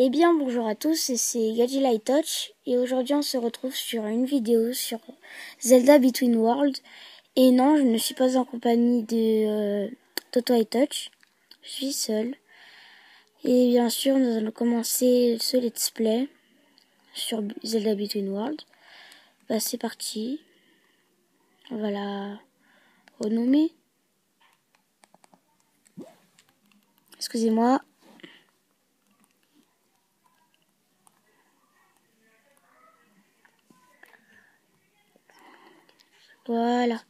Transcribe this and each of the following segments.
Eh bien bonjour à tous, c'est Gadget Touch et aujourd'hui on se retrouve sur une vidéo sur Zelda Between Worlds. Et non, je ne suis pas en compagnie de Toto Touch, je suis seule. Et bien sûr nous allons commencer ce let's play sur Zelda Between Worlds. Bah c'est parti, on va la renommer. Excusez-moi. Voilà.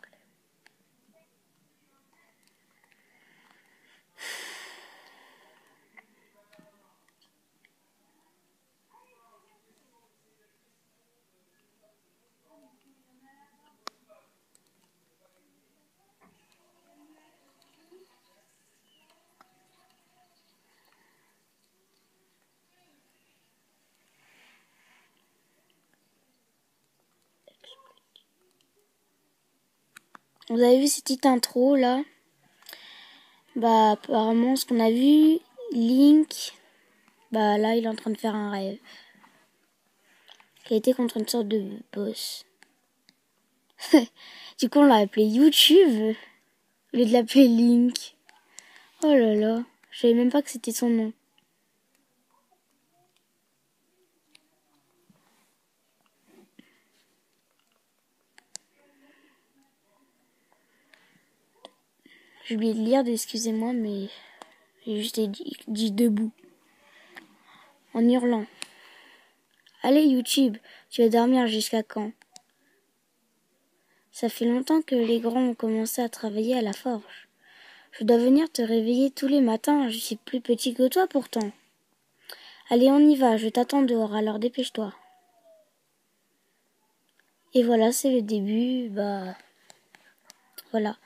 Vous avez vu cette petite intro là? Bah apparemment ce qu'on a vu, Link, bah là il est en train de faire un rêve. Il a été contre une sorte de boss. Du coup on l'a appelé YouTube au lieu de l'appeler Link. Oh là là, je savais même pas que c'était son nom. J'ai oublié de lire, excusez-moi, mais j'ai juste dit debout. En hurlant. Allez YouTube, tu vas dormir jusqu'à quand? Ça fait longtemps que les grands ont commencé à travailler à la forge. Je dois venir te réveiller tous les matins, je suis plus petit que toi pourtant. Allez, on y va, je t'attends dehors, alors dépêche-toi. Et voilà, c'est le début, bah... Voilà.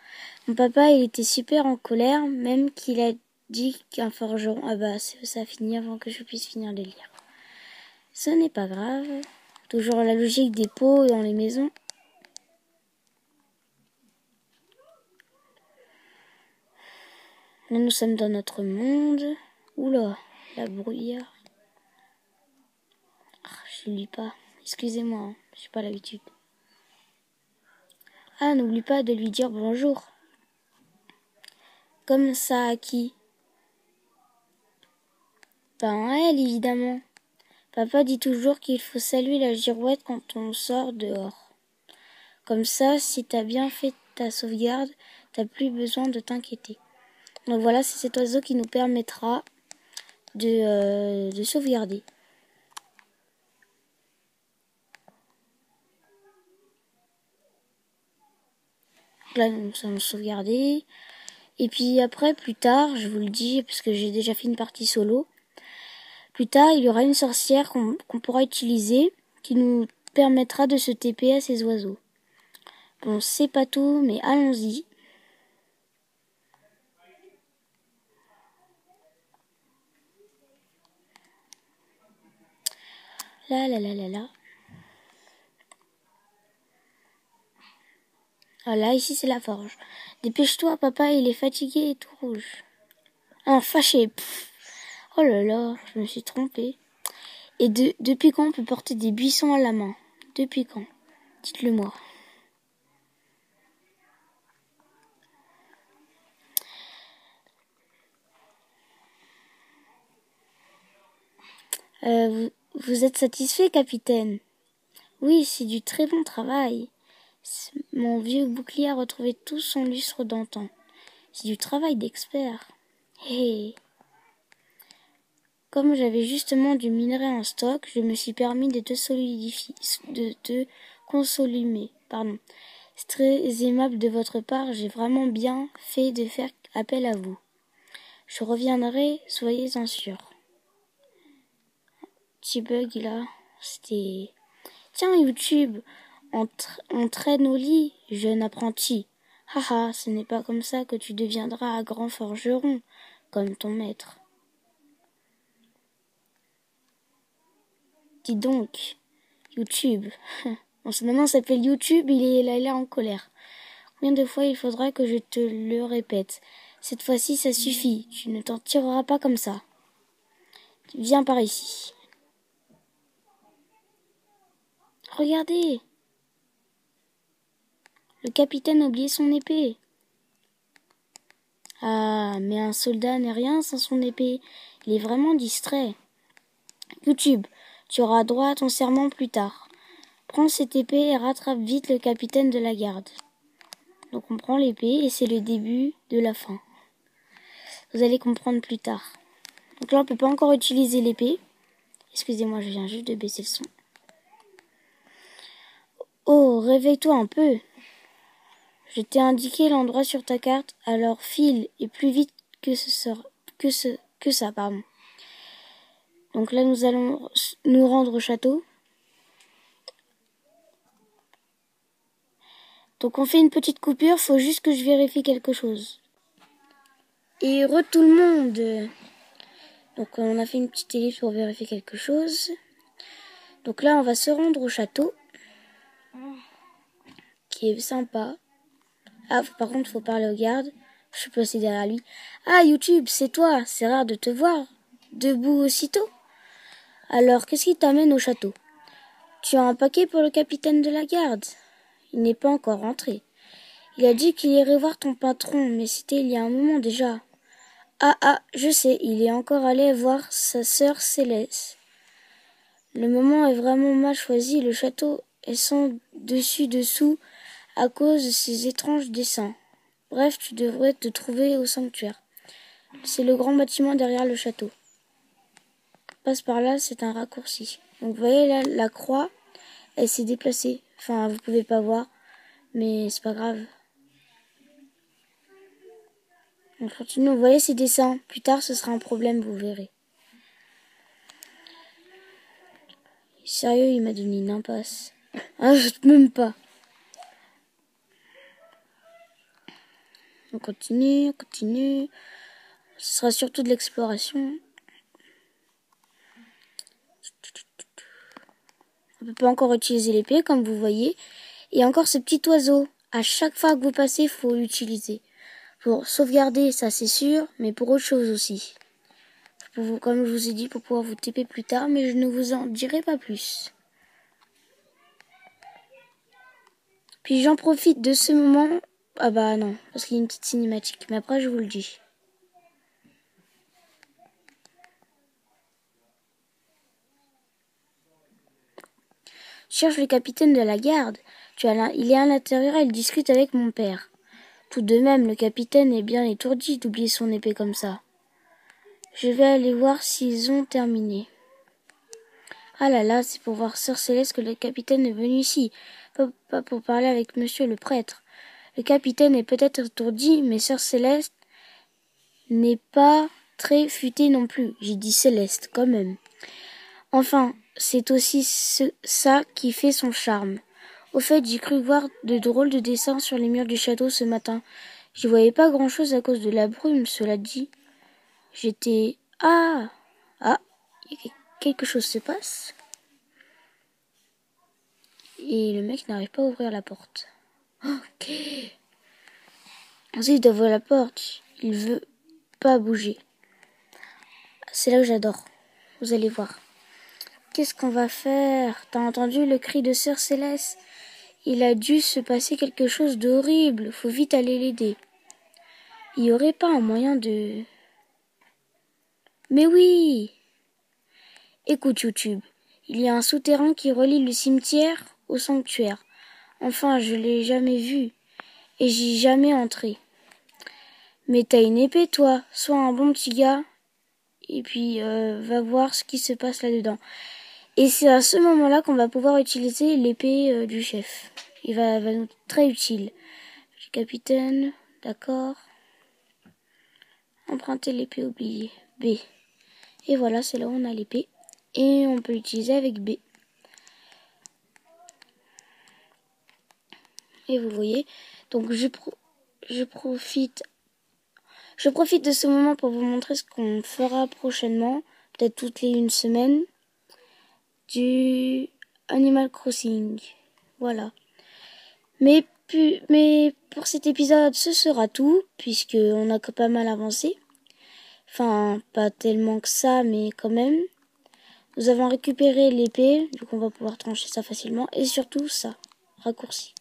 Mon papa, il était super en colère, même qu'il a dit qu'un forgeron... Ah bah, ça a fini avant que je puisse finir de lire. Ce n'est pas grave. Toujours la logique des pots dans les maisons. Là, nous sommes dans notre monde. Oula, la bruyère. Ah, je ne lis pas. Excusez-moi, hein, je n'ai pas l'habitude. Ah, n'oublie pas de lui dire bonjour. Comme ça à qui? Ben, à elle, évidemment. Papa dit toujours qu'il faut saluer la girouette quand on sort dehors. Comme ça, si t'as bien fait ta sauvegarde, t'as plus besoin de t'inquiéter. Donc voilà, c'est cet oiseau qui nous permettra de sauvegarder. Là, nous allons sauvegarder. Et puis après, plus tard, je vous le dis, parce que j'ai déjà fait une partie solo, plus tard, il y aura une sorcière qu'on pourra utiliser, qui nous permettra de se TP à ces oiseaux. Bon, c'est pas tout, mais allons-y. Là, là, là, là, là. Ah là, ici, c'est la forge. Dépêche-toi, papa, il est fatigué et tout rouge. Ah, fâché. Pff. Oh là là, je me suis trompée. Et depuis quand on peut porter des buissons à la main? Depuis quand? Dites-le moi. Vous êtes satisfait, capitaine? Oui, c'est du très bon travail. Mon vieux bouclier a retrouvé tout son lustre d'antan. C'est du travail d'expert. Hé. Comme j'avais justement du minerai en stock, je me suis permis de te consolimer. Pardon. C'est très aimable de votre part, j'ai vraiment bien fait de faire appel à vous. Je reviendrai, soyez-en sûrs. Petit bug là, c'était... Tiens YouTube, on traîne au lit, jeune apprenti. Haha, ce n'est pas comme ça que tu deviendras un grand forgeron, comme ton maître. Dis donc, YouTube. Bon, maintenant ça s'appelle YouTube, il est là en colère. Combien de fois il faudra que je te le répète? Cette fois-ci, ça suffit, tu ne t'en tireras pas comme ça. Viens par ici. Regardez. Le capitaine a oublié son épée. Ah, mais un soldat n'est rien sans son épée. Il est vraiment distrait. YouTube, tu auras droit à ton serment plus tard. Prends cette épée et rattrape vite le capitaine de la garde. Donc on prend l'épée et c'est le début de la fin. Vous allez comprendre plus tard. Donc là on peut pas encore utiliser l'épée. Excusez-moi, je viens juste de baisser le son. Oh, réveille-toi un peu. Je t'ai indiqué l'endroit sur ta carte, alors file et plus vite que ça, pardon. Donc là, nous allons nous rendre au château. Donc on fait une petite coupure, faut juste que je vérifie quelque chose. Et tout le monde. Donc on a fait une petite ellipse pour vérifier quelque chose. Donc là, on va se rendre au château, qui est sympa. Ah, par contre, faut parler au garde. Je suis passé derrière lui. Ah, YouTube, c'est toi. C'est rare de te voir debout aussitôt. Alors, qu'est-ce qui t'amène au château? Tu as un paquet pour le capitaine de la garde. Il n'est pas encore rentré. Il a dit qu'il irait voir ton patron, mais c'était il y a un moment déjà. Ah, je sais, il est encore allé voir sa sœur Céleste. Le moment est vraiment mal choisi. Le château est sans dessus-dessous à cause de ces étranges dessins. Bref, tu devrais te trouver au sanctuaire. C'est le grand bâtiment derrière le château. Passe par là, c'est un raccourci. Donc vous voyez là, la croix, elle s'est déplacée. Enfin, vous pouvez pas voir, mais c'est pas grave. On continue, vous voyez ces dessins. Plus tard, ce sera un problème, vous verrez. Sérieux, il m'a donné une impasse. Ah, je même pas. On continue. Ce sera surtout de l'exploration. On peut pas encore utiliser l'épée, comme vous voyez. Et encore ce petit oiseau. À chaque fois que vous passez, il faut l'utiliser. Pour sauvegarder, ça c'est sûr, mais pour autre chose aussi. Comme je vous ai dit, pour pouvoir vous TP plus tard, mais je ne vous en dirai pas plus. Puis j'en profite de ce moment. Ah bah non, parce qu'il y a une petite cinématique, mais après je vous le dis. Je cherche le capitaine de la garde. Il est à l'intérieur et il discute avec mon père. Tout de même, le capitaine est bien étourdi d'oublier son épée comme ça. Je vais aller voir s'ils ont terminé. Ah là là, c'est pour voir Sœur Céleste que le capitaine est venu ici, pas pour parler avec monsieur le prêtre. Le capitaine est peut-être étourdi, mais Sœur Céleste n'est pas très futée non plus. J'ai dit Céleste, quand même. Enfin, c'est aussi ça qui fait son charme. Au fait, j'ai cru voir de drôles de dessins sur les murs du château ce matin. J'y voyais pas grand-chose à cause de la brume, cela dit. J'étais... Ah, quelque chose se passe. Et le mec n'arrive pas à ouvrir la porte. Ok. Ensuite, il doit ouvrir la porte. Il veut pas bouger. C'est là que j'adore. Vous allez voir. Qu'est-ce qu'on va faire? T'as entendu le cri de Sœur Céleste? Il a dû se passer quelque chose d'horrible. Faut vite aller l'aider. Il y aurait pas un moyen de... Mais oui! Écoute YouTube. Il y a un souterrain qui relie le cimetière au sanctuaire. Enfin, je l'ai jamais vu. Et j'y jamais entré. Mais t'as une épée, toi. Sois un bon petit gars. Et puis, va voir ce qui se passe là-dedans. Et c'est à ce moment-là qu'on va pouvoir utiliser l'épée du chef. Il va nous être très utile. Capitaine, d'accord. Emprunter l'épée oubliée. B. Et voilà, c'est là où on a l'épée. Et on peut l'utiliser avec B. Et vous voyez, donc je profite de ce moment pour vous montrer ce qu'on fera prochainement, peut-être toutes les une semaine, du Animal Crossing. Voilà. Mais pour cet épisode, ce sera tout, puisqu'on a pas mal avancé. Enfin, pas tellement que ça, mais quand même. Nous avons récupéré l'épée, du coup on va pouvoir trancher ça facilement. Et surtout ça, raccourci.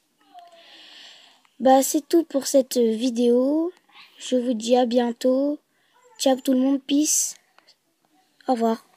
Bah c'est tout pour cette vidéo. Je vous dis à bientôt. Ciao tout le monde, peace. Au revoir.